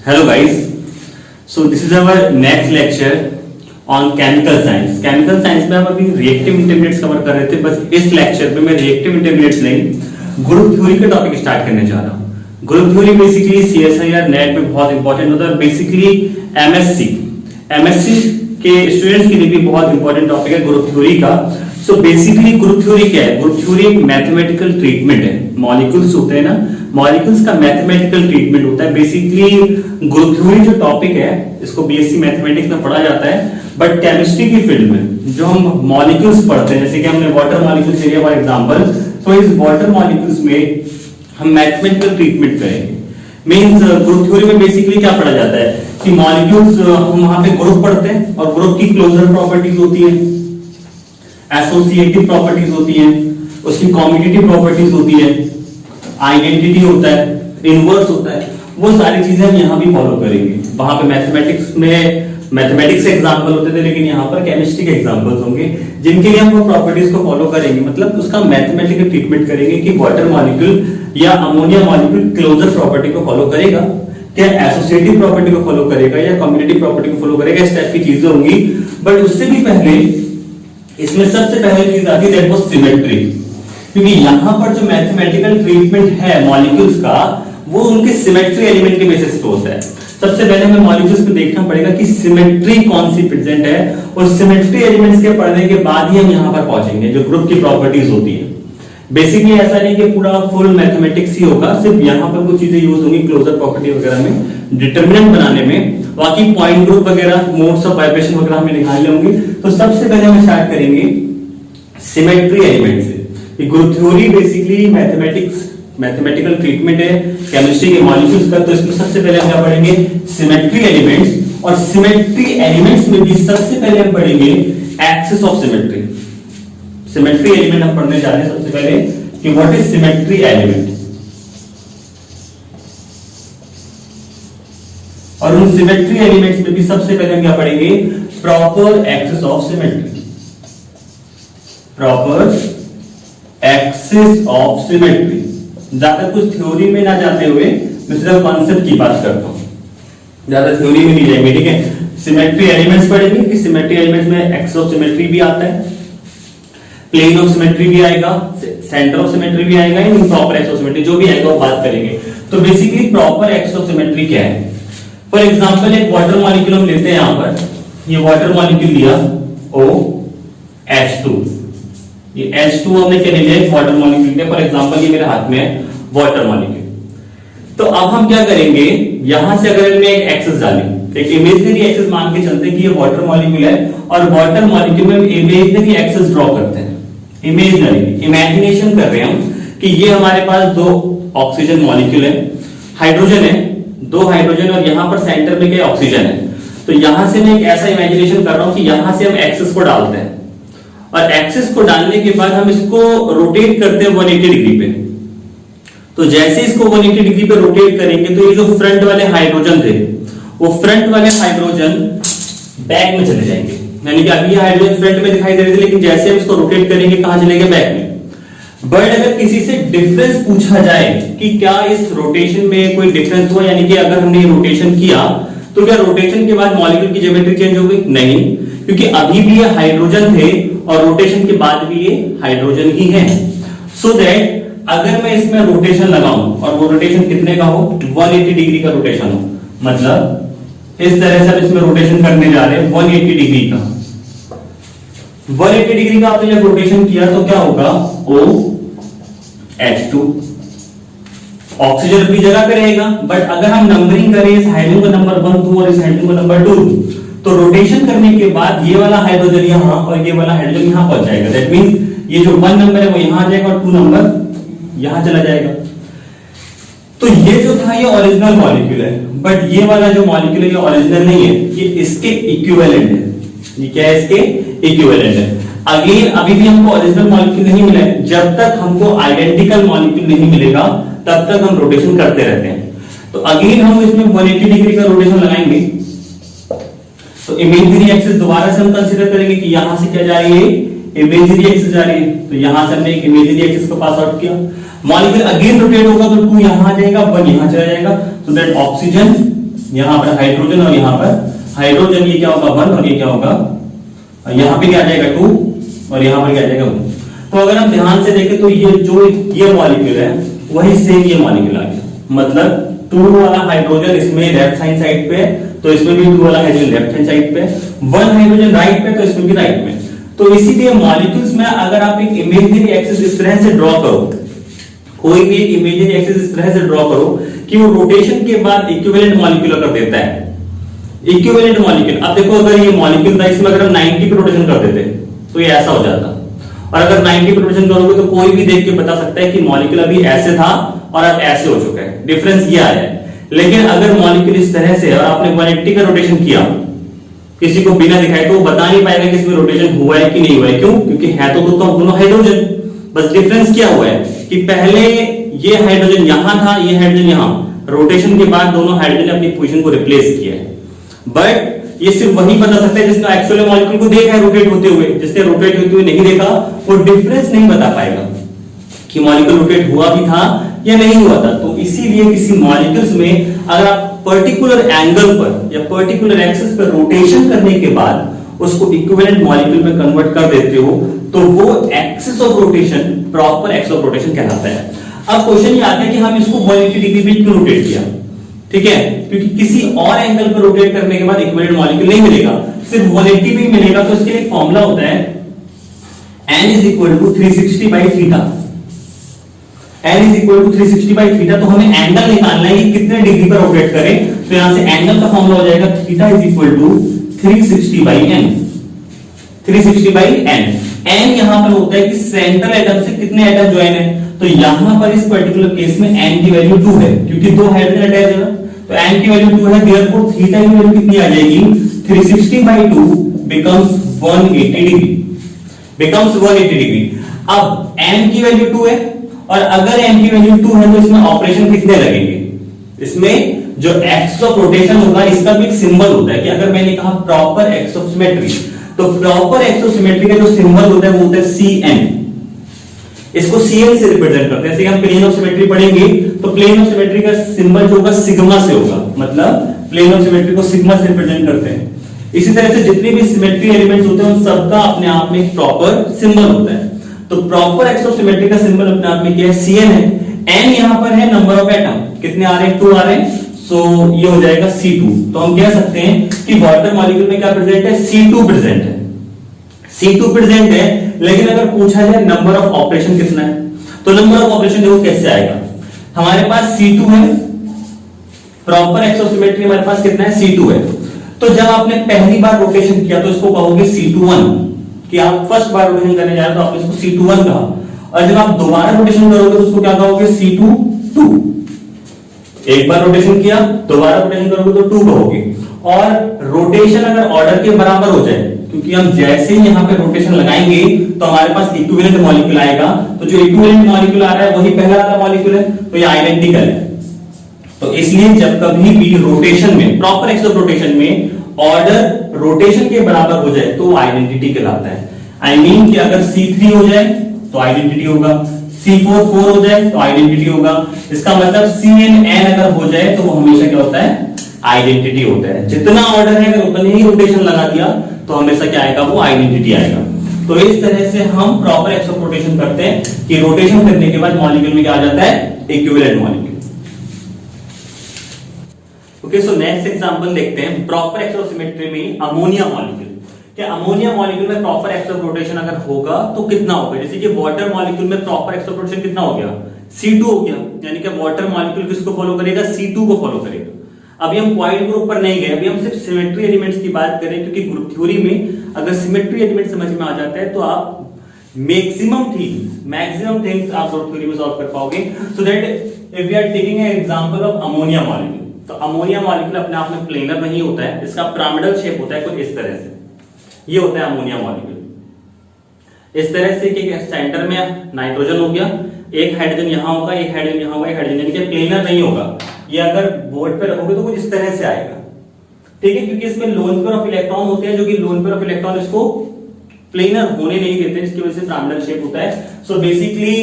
Hello guys, so this is our next lecture on chemical science. Chemical science में हम अभी reactive intermediates cover कर रहे थे, बस इस लेक्चर में मैं रिएक्टिव इंटरमीडिएट्स नहीं ग्रुप थ्योरी का टॉपिक स्टार्ट करने जा रहा हूँ। Group theory basically CSIR net में बहुत इंपॉर्टेंट होता है, बेसिकली एमएससी के स्टूडेंट्स के लिए भी बहुत इंपॉर्टेंट टॉपिक है ग्रुप थ्योरी का। सो बेसिकली ग्रुप थ्योरी क्या है? ग्रुप थ्योरी एक मैथमेटिकल ट्रीटमेंट है। मॉलिक्यूल्स होते हैं ना, मॉलिक्यूल्स का मैथमेटिकल ट्रीटमेंट होता है। बेसिकली ग्रुप थ्योरी जो टॉपिक है इसको बीएससी मैथमेटिक्स में पढ़ा जाता है, बट केमिस्ट्री की फील्ड में जो हम मॉलिक्यूल्स पढ़ते हैं, जैसे कि हमने वाटर मॉलिक्यूल्स लिया फॉर एग्जांपल, तो इस वाटर मॉलिक्यूल्स में हम मैथमेटिकल ट्रीटमेंट करेंगे। मींस ग्रुप थ्योरी में बेसिकली क्या पढ़ा जाता है कि मॉलिक्यूल्स हम वहां पे ग्रुप पढ़ते हैं और ग्रुप की क्लोजर प्रॉपर्टीज होती है, एसोसिएटिव प्रॉपर्टीज होती है, उसकी कॉम्यूटेटिव प्रॉपर्टीज होती है, आइडेंटिटी होता है, इनवर्स होता है, वो सारी चीजें हम यहाँ भी फॉलो करेंगे। वहां पे मैथमेटिक्स के एग्जांपल होते थे, लेकिन यहाँ पर केमिस्ट्री के एग्जांपल्स होंगे जिनके लिए हम वो प्रॉपर्टीज को फॉलो करेंगे, मतलब उसका मैथमेटिकल ट्रीटमेंट करेंगे कि वाटर मॉलिक्यूल या अमोनिया मॉलिक्यूल क्लोजर प्रॉपर्टी को फॉलो करेगा, क्या एसोसिएटिव प्रॉपर्टी को फॉलो करेगा या कम्युनिटी प्रॉपर्टी को फॉलो करेगा, इस टाइप की चीजें होंगी। बट उससे भी पहले इसमें सबसे पहले चीज आती है दैट वाज सिमेट्री, क्योंकि यहां पर जो मैथमेटिकल ट्रीटमेंट है मॉलिक्यूल्स का वो उनके सिमेट्री एलिमेंट के बेसिस पे होता है। सबसे पहले हमें मॉलिक्यूल्स को देखना पड़ेगा कि सिमेट्री कौन सी प्रेजेंट है, और सिमेट्री एलिमेंट्स के पढ़ने के बाद ही हम यहां पर पहुंचेंगे जो ग्रुप की प्रॉपर्टीज होती है। बेसिकली ऐसा नहीं कि पूरा फुल मैथमेटिक्स ही होगा, सिर्फ यहां पर कुछ चीजें यूज होंगी क्लोजर प्रॉपर्टी वगैरह में, डिटरमिनेंट बनाने में, बाकी पॉइंट ग्रुप वगैरह, मोड्स ऑफ वाइब्रेशन वगैरह हमें निकालने होंगे। तो सबसे पहले हम स्टार्ट करेंगे सिमेट्री एलिमेंट से। Group theory basically mathematical treatment है केमिस्ट्री के मॉलिक्यूल्स का, तो इसमें सबसे पहले हम क्या पढ़ेंगे? Symmetry elements. और सिमेट्री एलिमेंट्स में भी सबसे पहले हम पढ़ेंगे axis of symmetry. Symmetry element हम पढ़ने जा रहे हैं सबसे पहले कि व्हाट इज सिमेट्री एलिमेंट, और उन सिमेट्री एलिमेंट्स में भी सबसे पहले हम क्या पढ़ेंगे? Proper axis of symmetry. Proper axis of symmetry. ज्यादा कुछ थ्योरी में ना जाते हुए मैं सिर्फ कॉन्सेप्ट की बात करता हूं, ज्यादा थ्योरी में नहीं जाएंगे, ठीक है। सिमेट्री एलिमेंट्स पढ़ेंगे कि सिमेट्री एलिमेंट्स में एक्सिस ऑफ सिमेट्री भी आता है, प्लेन ऑफ सिमेट्री भी आएगा, सेंटर ऑफ सिमेट्री भी आएगा, प्रॉपर एक्सिस ऑफ सिमेट्री जो भी आएगा वो बात करेंगे। तो basically proper axis of symmetry क्या है? फॉर एग्जांपल एक वाटर मॉलिक्यूल हम लेते हैं, यहां पर ये वाटर मॉलिक्यूल लिया OH2, ये H2 हमने क्या ले लिया? एक वाटर मॉलिक्यूल लिया। फॉर एग्जांपल ये मेरे हाथ में है वाटर मॉलिक्यूल। तो अब हम क्या करेंगे? यहां से अगर मैं एक एक्सिस डाली, एक इमेजिनरी एक्सिस मान के चलते हैं कि ये वाटर मॉलिक्यूल है, और वाटर मॉलिक्यूल में इमेजिनरी एक्सिस ड्रॉ करते हैं। इमेजिनेशन कर रहे हैं हम कि ये हमारे पास दो ऑक्सीजन मॉलिक्यूल है, हाइड्रोजन है, दो हाइड्रोजन, और यहां पर सेंटर में क्या ऑक्सीजन है। तो यहां से मैं एक ऐसा इमेजिनेशन कर रहा हूं कि यहां से हम एक्सिस को डालते हैं, और एक्सिस को डालने के बाद हम इसको रोटेट करते हैं 180 डिग्री पे। तो जैसे इसको 180 डिग्री पे रोटेट करेंगे तो ये जो फ्रंट वाले हाइड्रोजन थे वो फ्रंट वाले हाइड्रोजन बैक में चले जाएंगे, यानी कि अभी हाइड्रोजन फ्रंट में दिखाई दे रहे थे, लेकिन जैसे हम इसको रोटेट करेंगे कहां चलेंगे? बैक में। बट अगर किसी से डिफरेंस पूछा जाए कि क्या इस रोटेशन में कोई डिफरेंस हुआ, यानी कि अगर हमने रोटेशन किया तो क्या रोटेशन के बाद मॉलिक्यूल की ज्योमेट्री चेंज हो गई? नहीं, क्योंकि अभी भी ये हाइड्रोजन थे और रोटेशन के बाद भी ये हाइड्रोजन ही है। सो दैट अगर मैं इसमें रोटेशन लगाऊं और वो रोटेशन कितने का हो? 180 डिग्री का रोटेशन हो, मतलब इस तरह से हम इसमें रोटेशन करने जा रहे हैं 180 डिग्री का। 180 डिग्री का आपने जब रोटेशन किया तो क्या होगा? OH2 ऑक्सीजन अपनी जगह पे रहेगा, बट अगर हम नंबरिंग करें इस हाइड्रोजन का नंबर 1 2 और इस हाइड्रोजन का नंबर 2, तो रोटेशन करने के बाद ये वाला हाइड्रोजन यहां और ये वाला हाइड्रोजन यहां पहुंच जाएगा। दैट मींस ये जो 1 नंबर है वो यहां आ जाएगा और 2 नंबर यहां चला जाएगा। तो ये जो था ये ओरिजिनल मॉलिक्यूल है, बट ये वाला जो मॉलिक्यूल है ये ओरिजिनल नहीं है, ये इसके इक्विवेलेंट है। ये क्या है? इसके इक्विवेलेंट है। अगेन अभी भी हमको ओरिजिनल मॉलिक्यूल नहीं मिला है, जब तक हमको आइडेंटिकल मॉलिक्यूल नहीं मिलेगा तब तक हम रोटेशन करते रहते हैं। तो अगेन हम इसमें 180 डिग्री का रोटेशन लगाएंगे, तो इमेजिनरी एक्सिस दोबारा से हम कंसीडर करेंगे कि यहां से क्या जा रही है? इमेजिनरी एक्सिस जा रही है। तो यहां से हमने एक इमेजिनरी एक्सिस को पास आउट किया, मॉलिक्यूल अगेन रोटेट होगा तो 2 यहां आ जाएगा, 1 यहां चला जाएगा, सो दैट ऑक्सीजन यहाँ पर हाइड्रोजन और यहाँ पर हाइड्रोजन, ये क्या होगा 1 और ये क्या होगा, यहाँ पे क्या आ जाएगा 2 और यहाँ पर क्या आ जाएगा 1। तो अगर हम ध्यान से देखें तो ये मॉलिक्यूल है वही सेम ये मॉलिक्यूल आ गया, मतलब 2 वाला हाइड्रोजन इसमें लेफ्ट हैंड साइड पे है, तो इसमें भी 2 वाला हाइड्रोजन लेफ्ट हैंड साइड पे, 1 हाइड्रोजन राइट पे, तो इसमें भी राइट में। तो इसीलिए मॉलिक्यूल्स में अगर आप एक इमेजिनरी एक्सिस इस तरह से ड्रॉ करो, कोई भी एक इमेजिनरी एक्सिस इस तरह से ड्रॉ करो कि वो रोटेशन के बाद इक्विवेलेंट मॉलिक्यूल कर देता है, इक्विवेलेंट मॉलिक्यूल। अब देखो अगर ये मॉलिक्यूल था, इसमें अगर हम 90 पे रोटेशन कर देते तो ये ऐसा हो जाता, और अगर 90 पे रोटेशन करोगे तो कोई भी देख के बता सकता है कि मॉलिक्यूल अभी ऐसे था और अब ऐसे हो चुका है, डिफरेंस ये आया है। लेकिन अगर मॉलिक्यूल इस तरह से और आपने 180 का रोटेशन किया किसी को बिना दिखाए, तो वो बता नहीं पाएगा कि इसमें रोटेशन हुआ है कि नहीं हुआ है। क्यों? क्योंकि है तो दोनों हाइड्रोजन, बस डिफरेंस क्या हुआ है कि पहले ये हाइड्रोजन यहां था, ये हाइड्रोजन यहां, रोटेशन के बाद दोनों हाइड्रोजन अपनी पोजीशन को रिप्लेस किया है। बट ये सिर्फ वही बता सकता है जिसने एक्चुअली मॉलिक्यूल को देखा है रोटेट होते हुए, जिसने रोटेट होते हुए नहीं देखा वो डिफरेंस नहीं बता पाएगा कि मॉलिक्यूल रोटेट हुआ भी था या नहीं हुआ था। तो इसीलिए किसी मॉलिक्यूल्स में अगर आप पर्टिकुलर एंगल पर या पर्टिकुलर एक्सिस पर रोटेशन करने के बाद उसको इक्विवेलेंट मॉलिक्यूल में कन्वर्ट कर देते हो तो वो axis of rotation proper axis of rotation कहलाता है। अब क्वेश्चन ये आता है कि हम इसको 180 डिग्री पे क्यों रोटेट किया, ठीक है, क्योंकि किसी और एंगल पर रोटेट करने के बाद इक्विवेलेंट मॉलिक्यूल नहीं मिलेगा, सिर्फ 180 पे ही मिलेगा। तो इसके लिए एक फॉर्मूला होता है n is equal to 360 by theta, n is equal to 360 by theta। तो हमें एंगल निकालना है कि कितने डिग्री पर रोटेट करें, तो यहां से एंगल का फॉर्मूला हो जाएगा theta is equal to 360 by n, 360 by n। n यहां पर होता है कि सेंट्रल एटम से कितने एटम ज्वाइन है, तो यहां पर इस पर्टिकुलर केस में n की वैल्यू 2 है क्योंकि दो हाइड्रोजन अटैच है ना, तो n की वैल्यू 2 है, देयरफॉर थीटा की वैल्यू कितनी आ जाएगी, 360 by 2 becomes 180 degree, becomes 180 degree. अब n की वैल्यू 2 है और अगर n की वैल्यू 2 है तो इसमें ऑपरेशन कितने लगेंगे, इसमें जो एक्सिस ऑफ रोटेशन होगा इसका भी एक सिंबल होता है कि अगर मैंने कहा प्रॉपर एक्सिस ऑफ सिमेट्री, तो प्रॉपर एक्सिस ऑफ सिमेट्री का जो सिंबल होता है वो होता है Cn, इसको Cn से रिप्रेजेंट करते हैं। जैसे हम प्लेन ऑफ सिमेट्री पढ़ेंगे तो प्लेन ऑफ सिमेट्री का सिंबल जो होगा सिग्मा से होगा, मतलब प्लेन ऑफ सिमेट्री को सिग्मा से रिप्रेजेंट करते हैं। इसी तरह से जितने भी सिमेट्री एलिमेंट्स होते हैं उन सबका अपने आप में एक प्रॉपर सिंबल होता है। तो प्रॉपर एक्सिस ऑफ सिमेट्री का सिंबल अपने आप में क्या है, Cn है। n यहां पर है नंबर ऑफ एटम, कितने आ रहे हैं, 2 आ रहे हैं, सो ये हो जाएगा C2। तो हम कह सकते हैं कि वाटर मॉलिक्यूल में क्या प्रेजेंट है, C2 प्रेजेंट है, C2 प्रेजेंट है। लेकिन अगर पूछा जाए नंबर ऑफ ऑपरेशन कितना है, तो नंबर ऑफ ऑपरेशन देखो कैसे आएगा, हमारे पास C2 है, प्रॉपर एक्सिस ऑफ सिमेट्री हमारे पास कितना है, C2 है। तो जब आपने पहली बार रोटेशन किया तो इसको कहोगे C21, कि आप फर्स्ट बार रोटेशन करने जा रहे हो तो आपने इसको C21 कहा, और जब आप दोबारा रोटेशन करोगे तो उसको क्या कहोगे, C22। एक बार रोटेशन किया, दोबारा रोटेशन करोगे तो 2 कहोगे। और रोटेशन अगर ऑर्डर के बराबर हो जाए, क्योंकि हम जैसे ही यहां पे रोटेशन लगाएंगे तो हमारे पास इक्विवेलेंट मॉलिक्यूल आएगा, तो जो इक्विवेलेंट मॉलिक्यूल आ रहा है वही पहला वाला मॉलिक्यूल है, तो ये आइडेंटिकल है। तो इसलिए जब कभी भी रोटेशन में, प्रॉपर एक्सिस ऑफ रोटेशन में ऑर्डर रोटेशन के बराबर हो जाए तो आइडेंटिटी कहलाता है। आई मीन कि अगर C3 हो जाए तो आइडेंटिटी होगा, C4 4 हो जाए तो आइडेंटिटी होगा। इसका मतलब Cn n अगर हो जाए तो वो हमेशा क्या होता है, आइडेंटिटी होता है। जितना ऑर्डर है अगर उतने ही रोटेशन लगा दिया तो हमेशा क्या आएगा, वो आइडेंटिटी आएगा। तो इस तरह से हम प्रॉपर एक्सिस ऑफ रोटेशन करते हैं कि रोटेशन करने के बाद मॉलिक्यूल में क्या आ जाता है, equivalent molecule. Okay, so next example देखते हैं प्रॉपर एक्सिस ऑफ सिमेट्री में अमोनिया मॉलिक्यूल। क्या अमोनिया मॉलिक्यूल में प्रॉपर एक्सिस ऑफ रोटेशन अगर होगा तो कितना होगा, जैसे कि वाटर मॉलिक्यूल में प्रॉपर एक्सिस ऑफ रोटेशन कितना हो गया, C2 हो गया, यानी कि वाटर मॉलिक्यूल किसको फॉलो करेगा, C2 को फॉलो करेगा। अभी हम पॉइंट ग्रुप पर नहीं गए, अभी हम सिर्फ सिमेट्री एलिमेंट्स की बात करें, क्योंकि ग्रुप थ्योरी में अगर सिमेट्री एलिमेंट समझ में आ जाता है तो आप मैक्सिमम थिंग्स आप ग्रुप थ्योरी में सॉल्व कर पाओगे। So that if we are taking an example of ammonia molecule, तो अमोनिया मॉलिक्यूल अपने आप में प्लेनर नहीं होता है, इसका पिरामिडल शेप होता है कुछ इस तरह से, ये होता है अमोनिया मॉलिक्यूल। इस तरह से कि सेंटर में नाइट्रोजन हो गया, एक हाइड्रोजन यहां होगा, एक हाइड्रोजन यहां होगा, एक हाइड्रोजन, यानी कि प्लेनर नहीं होगा। ये अगर बोर्ड पे रखोगे तो कुछ इस तरह से आएगा, ठीक है, क्योंकि इसमें लोन पेयर ऑफ इलेक्ट्रॉन होते हैं, जो कि लोन पेयर ऑफ इलेक्ट्रॉन इसको प्लेनर होने नहीं देते, इसकी वजह से पिरामिडल शेप होता है। सो बेसिकली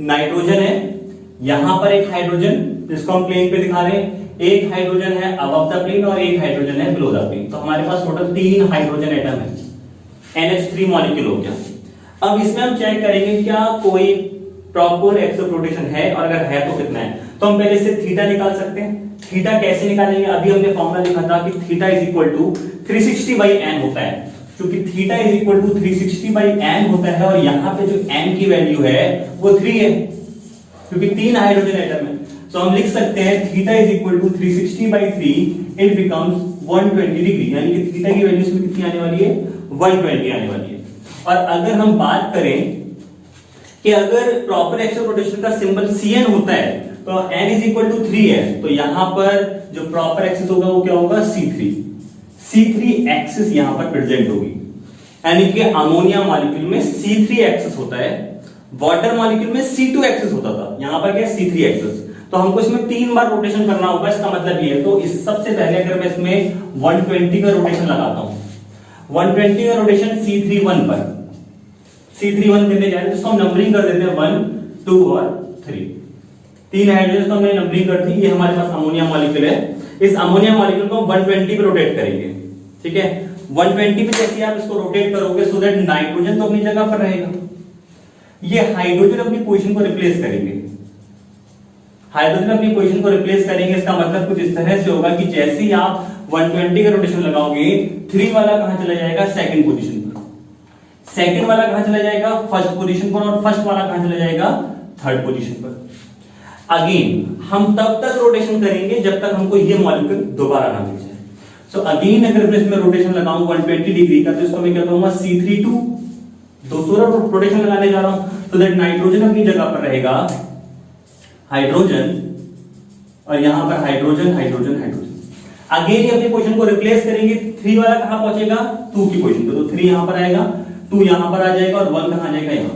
नाइट्रोजन है, यहां पर एक हाइड्रोजन जिसको हम प्लेन पे दिखा रहे हैं, एक हाइड्रोजन है अबव द प्लेन और एक हाइड्रोजन है बिलो द प्लेन। तो हमारे पास टोटल 3 हाइड्रोजन एटम है, NH3 मॉलिक्यूल हो गया। अब इसमें हम चेक करेंगे क्या कोई प्रॉपर एक्सिस ऑफ रोटेशन है, और अगर है तो कितना है। तो हम पहले से थीटा निकाल सकते हैं। थीटा कैसे निकालेंगे, अभी हमने फॉर्मूला लिखा था कि theta is equal to 360 by N होता है। क्योंकि theta is equal to 360 by N होता है, और यहाँ पे जो एन की वैल्यू है वो 3 है, क्योंकि 3 हाइड्रोजन एटम है। तो हम लिख सकते हैं theta is equal to 360 by 3, it becomes 120 degree, यानी कि थीटा की वैल्यू इसमें कितनी आने वाली है, 120 आने वाली है। और अगर हम बात करें कि अगर प्रॉपर एक्सिस ऑफ रोटेशन का सिंबल Cn होता है तो n इज इक्वल टू 3 है, तो यहां पर जो प्रॉपर एक्सिस होगा वो क्या होगा, C3 एक्सिस यहां पर प्रेजेंट होगी। यानी कि अमोनिया मॉलिक्यूल में C3 एक्सिस होता है, वाटर मॉलिक्यूल में C2 एक्सिस होता था, यहां पर क्या है C3 एक्सिस। तो हमको इसमें 3 बार रोटेशन करना होगा, इसका मतलब ये है। तो इस सबसे पहले अगर मैं इसमें 120 का रोटेशन लगाता हूं, 120 का रोटेशन C31 पर, C31 करने जा रहे हैं, जिसको हम नंबरिंग कर देते हैं 1, 2 और 3। 3 हाइड्रोजन को हमने नंबरिंग कर दी। ये हमारे पास अमोनिया मॉलिक्यूल है। इस अमोनिया मॉलिक्यूल को 120 पे रोटेट करेंगे, ठीक है। 120 पे जैसे आप इसको रोटेट करोगे सो दैट नाइट्रोजन तो अपनी जगह पर रहेगा, ये हाइड्रोजन अपनी पोजीशन को रिप्लेस करेंगे। हाइड्रोजन अपनी पोजीशन को रिप्लेस करेंगे, इसका मतलब कुछ इस तरह से होगा कि जैसे ही आप 120 का रोटेशन लगाओगे, 3 वाला कहां चला जाएगा, सेकंड पोजीशन पर, सेकंड वाला कहां चला जाएगा, फर्स्ट पोजीशन पर, और फर्स्ट वाला कहां चला जाएगा, थर्ड पोजीशन पर। अगेन हम तब तक रोटेशन करेंगे जब तक हमको ये मॉलिक्यूल दोबारा ना मिल जाए। सो अगेन अगर मैं इसमें रोटेशन लगाऊं 120 डिग्री का, तो इसको मैं क्या करूंगा, C32 दूसरा रोटेशन लगाने जा रहा हूं, तो दैट नाइट्रोजन अपनी जगह पर रहेगा, हाइड्रोजन, और यहां पर हाइड्रोजन हाइड्रोजन हाइड्रोजन। अगेन ये अपनी पोजीशन को रिप्लेस करेंगे, 3 वाला कहां पहुंचेगा, 2 की पोजीशन पे, तो 3 यहां पर आएगा, 2 यहां पर आ जाएगा, और 1 कहां जाएगा, यहां।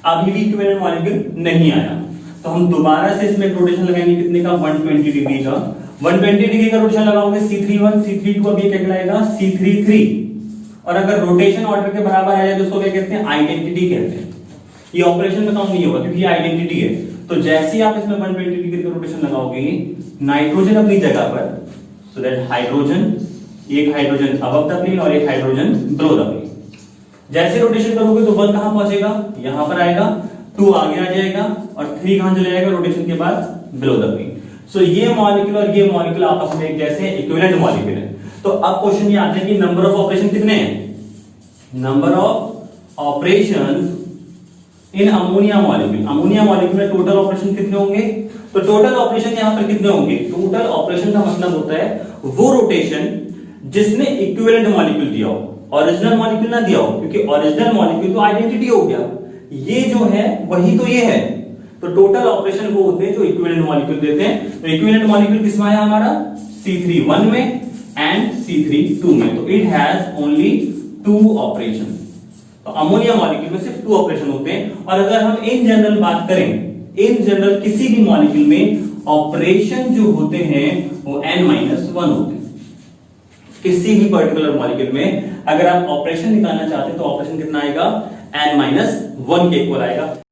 अभी भी इक्विवेलेंट मॉलिक्यूल नहीं आया, तो हम दोबारा से इसमें रोटेशन लगाएंगे कितने का, 120 डिग्री का। 120 डिग्री का रोटेशन लगाओगे C31, C32, अब ये क्या कहलाएगा, C33। और अगर रोटेशन ऑर्डर के बराबर आ जाए तो उसको क्या कहते हैं, आइडेंटिटी कहते हैं। ये ऑपरेशन में काउंट नहीं होगा क्योंकि ये आइडेंटिटी है। तो जैसे ही आप इसमें 120 डिग्री का रोटेशन लगाओगे, नाइट्रोजन अपनी जगह पर, सो दैट हाइड्रोजन, एक हाइड्रोजन अबव द प्लेन और एक हाइड्रोजन बिलो द प्लेन। जैसे रोटेशन करोगे तो 1 कहां पहुंचेगा, यहां पर आएगा, 2 आगे आ जाएगा, और 3 कहां चला जाएगा रोटेशन के बाद, बिलो द प्लेन। सो ये मॉलिक्यूल और ये मॉलिक्यूल आपस में एक जैसे इक्विवेलेंट मॉलिक्यूल है। तो अब क्वेश्चन ये आता है कि नंबर ऑफ ऑपरेशन कितने हैं, number of operations in ammonia molecule. Ammonia molecule में टोटल ऑपरेशन कितने होंगे, तो टोटल ऑपरेशन यहां पर कितने होंगे, टोटल ऑपरेशन का मतलब होता है वो रोटेशन जिसने इक्विवेलेंट मॉलिक्यूल दिया हो, ओरिजिनल मॉलिक्यूल ना दिया हो, क्योंकि ओरिजिनल मॉलिक्यूल तो आइडेंटिटी हो गया, ये जो है वही तो ये है। तो टोटल ऑपरेशन वो होते हैं जो इक्विवेलेंट मॉलिक्यूल देते हैं। तो इक्विवेलेंट मॉलिक्यूल किसमें आया हमारा, C31 में एंड C32 में। तो इट हैज ओनली 2 ऑपरेशन। तो अमोनिया मॉलिक्यूल में सिर्फ 2 ऑपरेशन होते हैं। और अगर हम इन जनरल बात करें, इन जनरल किसी भी मॉलिक्यूल में ऑपरेशन जो होते हैं वो n-1 होते हैं। किसी भी पर्टिकुलर मॉलिक्यूल में अगर आप ऑपरेशन निकालना चाहते हैं तो ऑपरेशन कितना आएगा, n-1 के इक्वल आएगा।